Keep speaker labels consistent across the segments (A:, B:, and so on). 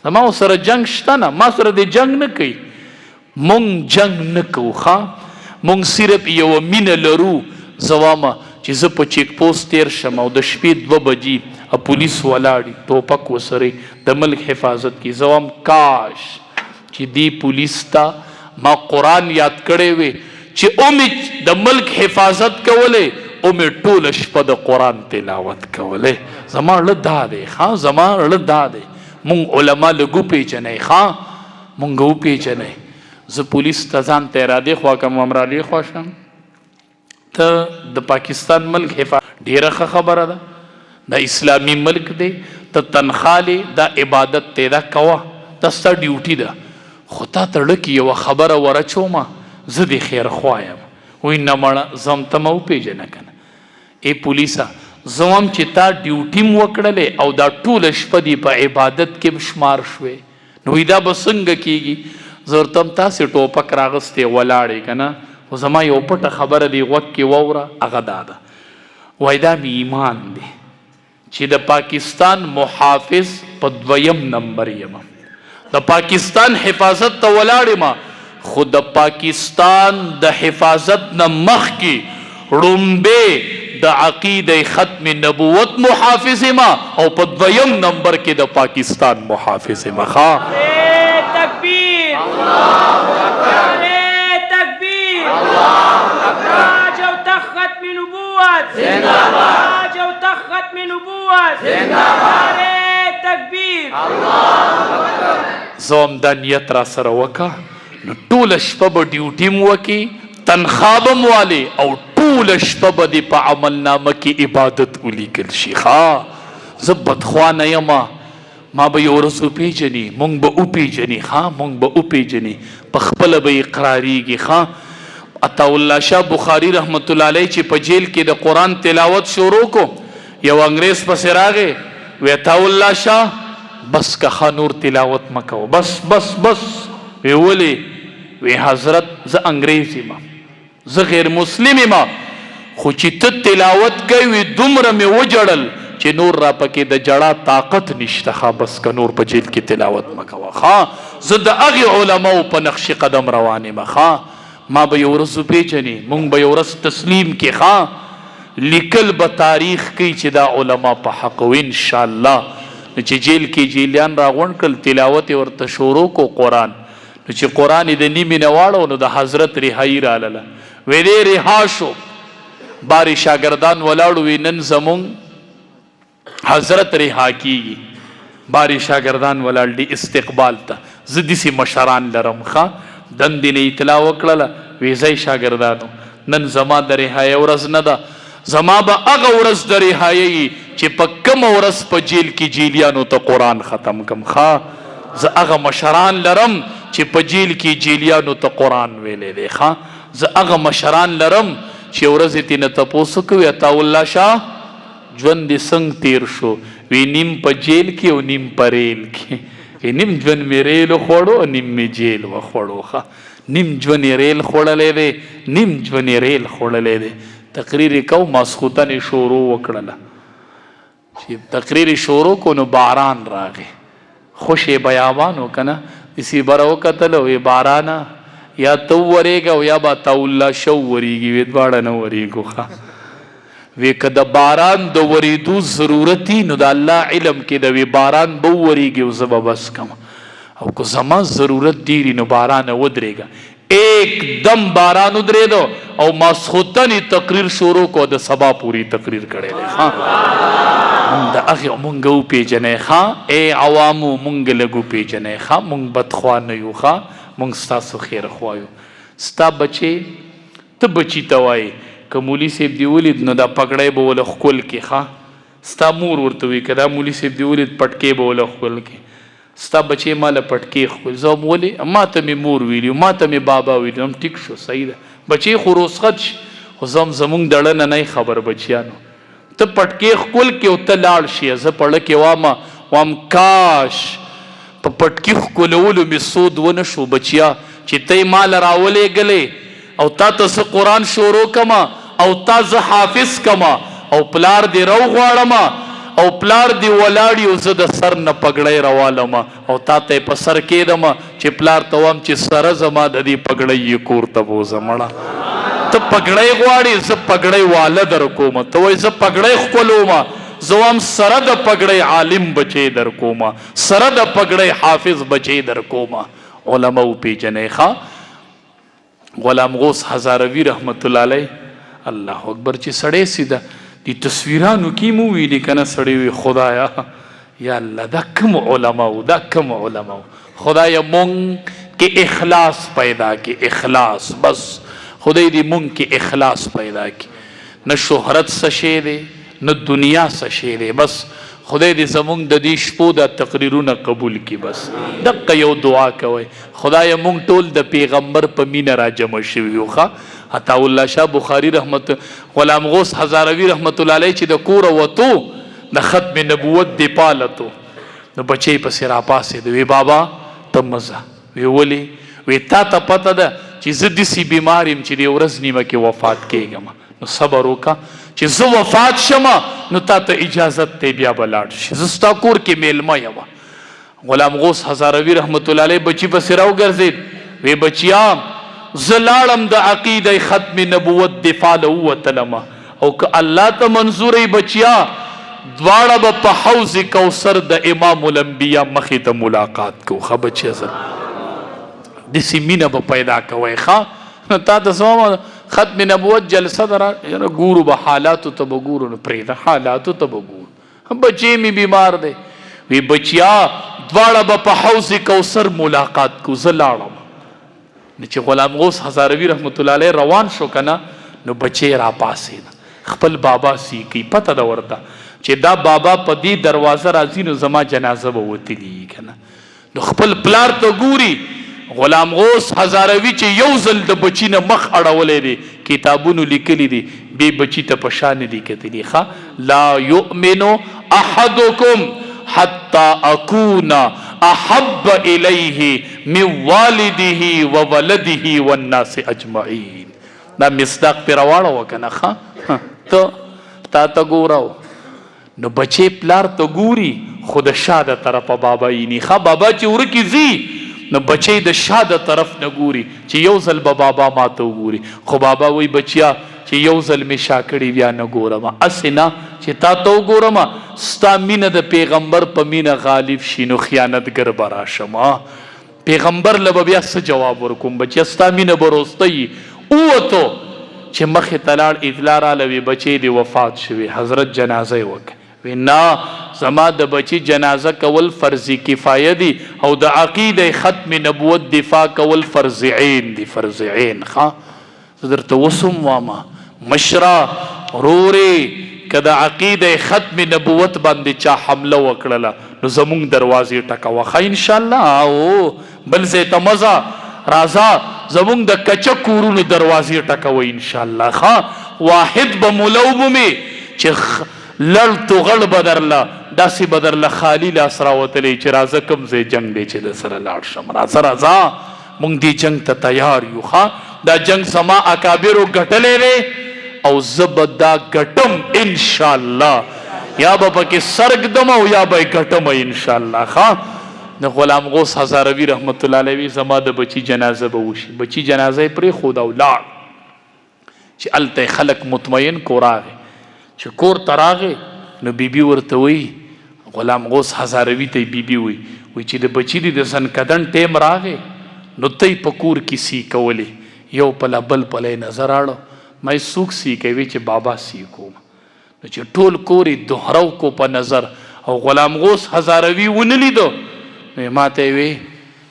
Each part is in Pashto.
A: زما سره جنگ شته نه، ما سره د جنگ نه کوي. مونږ جنگ نه کوو ښه، مونږ صرف یوه مینه لرو. زه وایم چې زه په چیک پوسټ تیر شم او د شپې 2 بجې پولیس ولاړي ټوپک وسرې د ملک حفاظت کی. زه وایم کاش چې دی پولیس ته ما قرآن یاد کړی وی چې اومې د ملک حفاظت کولی، اومې ټوله شپه د قرآن تلاوت کولی. زما اړه دا دی ښه، زما اړه دا دی. مونږ علما لږ وپېژنئ ښه، مونږ وپېژنئ. زه پولیس ته ځان ته ارادې خوا کم امرالې خوا شم. ته د پاکستان ملک حفاظت ډېره ښه خبره ده، دا اسلامي ملک دی، ته تنخوا لې، دا عبادت دی، دا کوه، دا ستا ډیوټي ده. خو تا تړه کې یوه خبره ورچومه، زه د خیر خوا یم. وایي نه مړه زه هم ته مه وپېژنه که نه. ای پولیسه زه وایم چې تا ډیوټي م وکړلې او دا ټوله شپه دې په عبادت کې م شمار شوې، نو وایي دا به څنګه کېږي؟ زه ورته یم تاسې ټوپک راغستې ولاړې که نه، خو زما یو پټه خبره دې غوږ کې واوره، هغه دا ده. وایي دا مې ایمان دی چې د پاکستان محافظ په 2م نمبر یم، د پاکستان حفاظت ته ولاړ یم، خو د پاکستان د حفاظت نه مخکې ړومبې د عقیده ختم نبوت محافظ یم او په 2م نمبر کې د پاکستان محافظ یم.
B: تکبیر، تکبیر، تاج او تخت ختم نبوت، تاج او تخت ختم نبوت، تکبیر.
A: زه هم دا نیت را سره وکړه، نو ټوله شپه به ډیوټي م وکړي، تنخوا به م والې او ټوله شپه به دې په عملنامه کې عبادت ولیکل شي. زه بدخوا نه یم، ما به یو ورځ وپېژني، مونږ به وپېژني مونږ به وپېژني، په خپله به اقرارېږي. عطاالله شاه بخاري رحمت الله علیه چې په جیل کې د قرآن تلاوت شروع کو، یو انګریز پسې راغی، وی عطاالله شاه بس که نور تلاوت مکو، بس بس بس. وی ولې؟ وی حضرت زه انګریز یم، زه غیر مسلم یم، خو چې ته تلاوت کوي وی دومره مې وجړل چې نور را پکې د جړا طاقت نشته. بس که نور په جیل کې تلاوت مکوه. زه د هغې علماو په نقش قدم روان یم. ما به یو ورځ وپېژني، مونږ به یو ورځ تسلیم کې لیکل به تاریخ کوي چې دا علما په حق و انشاءالله. نو چې جیل کې جیلیان راغونډ کړل، تلاوت یې ورته شروع کو قرآن. نو چې قرآن یې د نیمې نه واړو نو د حضرت رهایي رالله، وی دی رها شو. بارې شاګردان ولاړو، وی نن زمونږ حضرت رها کېږي. بارې شاګردان ولاړ دي استقبال ته. زه داسې مشران لرم دندې نه اطلاع وکړله، وی ځئ شاګردانو نن زما د رهایۍ ورځ نه ده، زما به هغه ورځ د رهایۍ چې په کومه ورځ په جیل کې جیلیانو ته قرآن ختم کم. زه هغه مشران لرم چې په جیل کې جیلیانو ته قرآن ویلی دی. زه هغه مشران لرم چې ورځ یې ترېنه تپوس کوي عطاالله شاه ژوند دې څنګه تیر شو؟ وی نیم په جیل کې او نیم په ریل کې. نیم ژوند مې ریل وخوړو او نیم مې جیل وخوړو. نیم ژوند یې ریل خوړلی دی، نیم ژوند یې ریل خوړلی دی. تقریر یې کو، ماسخوتن یې شروع وکړله. چې تقریر یې شروع کو نو باران راغی، خوش یې بیابان و که نه، داسې بره وکتله، وی بارانه یا ته وورېږه او یا به عطاالله شه وورېږي. وی دواړه نه ورېږو. وی که د باران د ورېدو ضرورت وي نو د الله علم کې د وی باران به وورېږي او زه به بس کم، او که زما ضرورت ډېر نو بارانه ودرېږه. ایک دم باران ودرېدو او ماسخوتن یې تقریر شروع کو، د سبا پورې تقریر کړی دی. د هغې مونږ وپېژنئ. ای عوامو مونږ لږ وپېژنئ. مونږ بدخوا نه یو، مونږ ستاسو خیر خوا یو. ستا بچې ته بچي ته وایې، که مولي صاحب دې ولید نو دا پګړی به وله ښکل کې. ستا مور ورته وایي که دا مولي صاحب دې ولید پټکې به وله ښکل کې. ستا بچې ما له پټکې ښکل. زه هم ولې؟ ما ته مې مور ویلي، ما ته مې بابا ویلي. هم ټیک شو، صحیح ده، بچې خو رسخت شي، خو زه هم زمونږ د اړه نه خبر بچیانو. ته پټکې ښکل کې او ته لاړ شي، زه په اړه کې وام کاش په پټکې ښکلولو مې سود ونه شو بچیا، چې ته یې ما له راولېږلې او تا ته زه قرآن شروع کما او تا زه حافظ کما او پلار دې رو غواړم او پلار دی ولاړی او زه د سر نه پګړی روالم او تا ته په سر کېدم چې پلار ته وایم چې سره زما د دې پګړی یې کور ته بوځه مړه ته پګړی غواړې زه پګړی واله در کوم ته وایي زه پګړی ښکلوم زه وایم سره د پګړی عالم بچی در کوم سره د پګړی حافظ بچی در کوم علما وپېژنئ ښه غلام غوث هزاروي رحمت الله علیه الله اکبر چې سړی سیده دی تصویرانو کې مو ویلي که نه سړی وي خدایا یا الله دا کوم علما و دا کوم علما خدایا مونږ کې اخلاص پیدا کې اخلاص بس خدای دې مونږ کې اخلاص پیدا کې نه شهرت څه شی دی نه دنیا څه شی دی بس خدای دې زمونږ د دې شپو دا تقریرونه قبول کړي بس دقه یو دعا کوئ خدایا مونږ ټول د پیغمبر په مینه را جمع شوي یو ښه عطا الله شاه بخاری رحمت غلام غوث هزاروي رحمت الله علیه چې د کوره وتو د ختم نبوت دی پالتو نو بچی پسې راپاسېد وی بابا ته مزه وی ولې وی تا ته پته ده چې زه داسې بیمار یم چې د ورځ نیمه کې وفات کېږم نو صبر وکړه چې زه وفات شم نو تا ته اجازت دی بیا به لاړ شي زه ستا کور کې میلمه یم غلام غوث هزاروي رحمت الله علیه بچي پسې راوګرځېد وی بچیا زه لاړم د عقیده ختم نبوت دفاع له ووتلم او که الله ته منظور ای بچیا دواړه به په حوض کوثر د امام الانبیا مخې ته ملاقات کوو ښه بچیا زه داسې مینه به پیدا کوئ ښه نو تا ته څه ختم نبوت جلسه ده را ګورو به حالاتو ته به ګورو نو پرېږده حالاتو ته به ګورو بچی مې بیمار دی وی بچیا دواړه به په حوض کوثر ملاقات کوو زه لاړم نو چې غلام غوث هزاروي رحمت الله علیه روان شو که نه نو بچی راپاسېد خپل بابا سیکي پته ده ورته چې دا بابا په دې دروازه راځي نو زما جنازه به وتلي که نه نو خپل پلار ته ګوري غلام غوث هزاروي چې یو ځل د بچي نه مخ اړولی دی کتابونو لیکلی دي بې بچي ته په شا نه دي کتلي ښه لا یؤمن احدکم حتی اکون احب الیه من والده وولده والناس اجمعین دا مصداق پې راواړوه که نه ښه تا ته ګورو نو بچی پلار ته ګوري خو د شا د طرفه بابا ییني ښه بابا چې ورکې ځي نو بچی د شا د طرف نه ګوري چې یو ځل به بابا ما ته وګوري خو بابا وایي بچیا چې یو ځل مې شا کړي بیا نه ګورم هسې نه چې تا ته وګورم ستا مینه د پیغمبر په مینه غالب شي نو خیانتګر به راشم پیغمبر له به بیا څه جواب ورکوم بچیا ستا مینه به وروستی ووتو چې مخې ته لاړ اطلاع راله وی بچی دې وفات شوی حضرت جنازه یې وکړه وی نه زما د بچی جنازه کول فرض کفایه دي او د عقیده ختم نبوت دفاع کول فرض عین دي فرض عین ښه زه درته وسم واما مشره ورورې که د عقیده ختم نبوت باندې چا حمله وکړله نو زمونږ دروازې ټکوه ښه انشاءالله او بل ځای ته مزه راځه زمونږ د کچه کورونو دروازې ټکوه انشاءالله ښه واحد به مولو بمې چې لړ تو غړ به درله داسې به درله خالي لاس راوتلی چې راځه کوم ځای جنګ دی چې د سره لاړ شم راځه راځه مونږ دې جنګ ته تیار یو ښه دا جنګ زما اکابرو ګټلی دی او زه به دا ګټم انشاءالله یا به پکې سر ږدم او یا به یې ګټم انشاءالله ښه د غلام غوث هزاروي رحمت الله علیه زما د بچی جنازه به وشي بچی جنازه یې پرېښود او لاړ چې هلته خلک مطمئن کو راغی چې کور ته راغی نو بیبي ورته وایي غلام غوث هزاروي ته بیبي وایي چې د بچي د زنکدن ټیم راغی نو ته په کور کې سی کولې یو پله بل پله یې نظر اړو ما څوک سی کوي چې بابا سی کوم نو چې ټول کور یې دوهرو کو په نظر او غلام غوث هزاروي ونه لیدو نو ما ته یې وی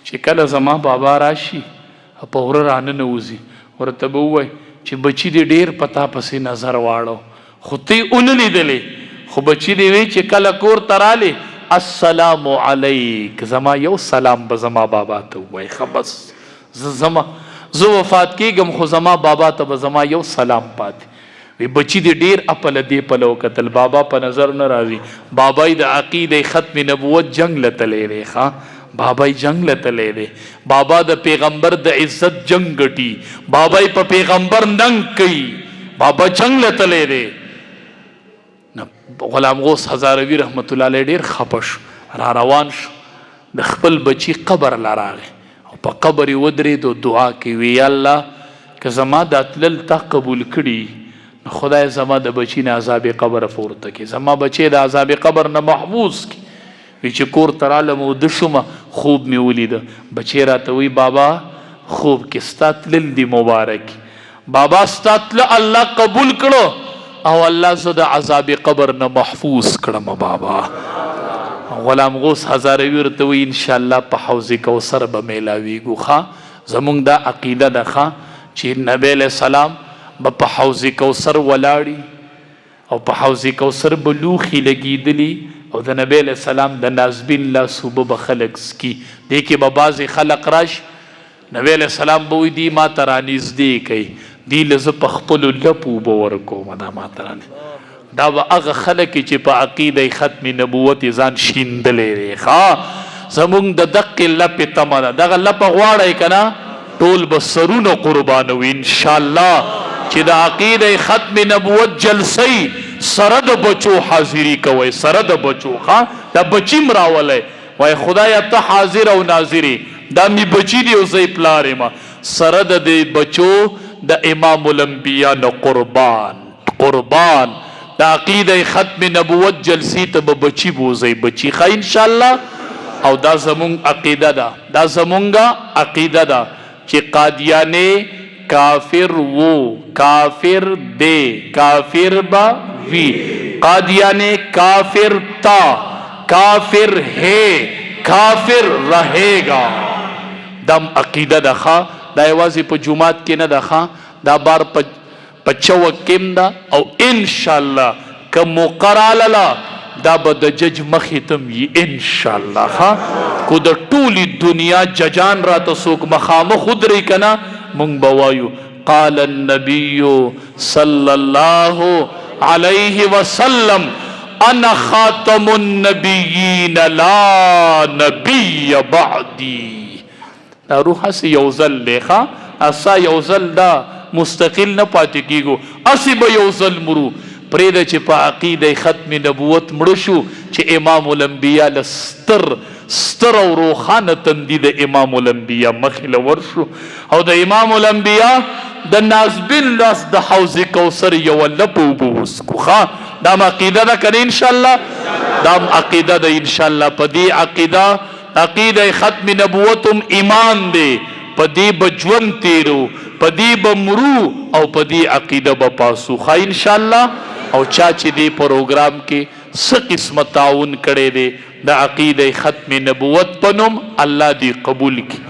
A: چې کله زما بابا راشي په وره راننوځي ورته به ووایي چې بچي دې ډېر په تا پسې نظر واړو خو ته یې ونه لیدلې خو بچي دې وی چې کله کور ته رالی السلام علیک زما یو سلام به زما بابا ته ووایي ښه بس زه وفات کېږم خو زما بابا ته به زما یو سلام پاتې وی بچی دې ډېر اپله دې پله وکتل بابا په نظر نه راځي بابا یې د عقیده ختم نبوت جنګ له تلی دی ښه بابا یې جنګ له تلی دی بابا د پیغمبر د عزت جنګ ګټي بابا یې په پیغمبر ننګ کوي بابا جنګ له تلی دی نه غلام غوث هزاروي رحمت الله علیه ډیر خپه شو، را روان شو، د خپل بچی قبر لا راغی او په قبر یې ودرېد او دعا کوي، وی یا الله که زما دا تلل تا قبول کړي نو خدای زما د بچی نه عذاب قبر پورته کړي، زما بچی د عذاب قبر نه محفوظ کړي. وی چې کور ته رالم وده شومه خوب مې ولیده، بچی راته وی بابا خوب کې ستا تلل دی مبارک، بابا ستا تله الله قبول کړو او الله زه د عذاب قبر نه محفوظ کړم بابا. غلام غوث هزاروي ورته وی انشاءالله په حوض کوثر به میلاویږو. ښه زمونږ دا عقیده ده ښه چې نبی علیہ السلام به په حوض کوثر ولاړي او په حوض کوثر به لوښي لګېدلي او د نبی علیہ السلام د نازبین لاسوبه به خلک سکي، دې کې به بعضې خلق راشي، نبی علیہ السلام به وایي دی ما ته رانږدې کوي، دی له زه په خپلو لپو اوبه ورکوم، دا ما ته رانږدې. دا به هغه خلک چې په عقیده ختم نبوت یې ځان شیندلی دی. ښه زمونږ د دقې لپې تمه ده، دغه لپه غواړئ که نه ټول به سرونه قربانوي انشاءالله چې د عقیده ختم نبوت جلسۍ سره د بچو حاضري کوئ، سره د بچو. ښه دا بچیم راولی وای خدایه ته حاضر او ناظرې، دا می بچی دی او زه پلار یم، سره د دې بچو د امام الانبیا نه قربان د عقیده ختم نبوت جلسې ته به بچی بوزئ، بچی ښه انشاءالله. او دا زمونږ عقیده ده، دا زمونږه عقیده ده چې قادیانې کافر وو، کافر دے، کافر با وی، قادیانې کافر تا، کافر ہے، کافر رہے گا. دم عقیده ده ښه، دا یوازې په جمعات کې نه ده ښه، دا بار په چوک کې ده او انشاءالله که مقراله دا به د جج مخې ته وي انشاءالله. ښه کو د ټولې دنیا ججان راته څوک مخامخ ودرې که نه مونږ به وایو قال النبي صلی الله علیه وسلم انا خاتم النبیین لا نبی بعدی. دا روح هسې یو ځل دی ښه، اسا یو ځل دا مستقل نه پاتې کیږو، اسې به یو ځل مرو. پرېږده چې په عقیده ختم نبوت مړه شو چې امام الانبیا له ستر او روښانه تندي د امام الانبیا مخې له ورشو او د امام الانبیا د نازبین لاس د حوض کوثر یوه لپه اوبه وڅښو. ښه دا هم عقیده ده که نه انشاءالله؟ دا هم عقیده ده انشاءالله. په دې عقیده ختم نبوت هم ایمان دی، په دې به ژوند تیرو، په دې به مرو او په دې عقیده به پاسو. ښه انشاءالله. او چا چې دې پروګرام کې څه قسمه تعاون کړی دی د عقیده ختم نبوت په نوم الله دې قبول کړي.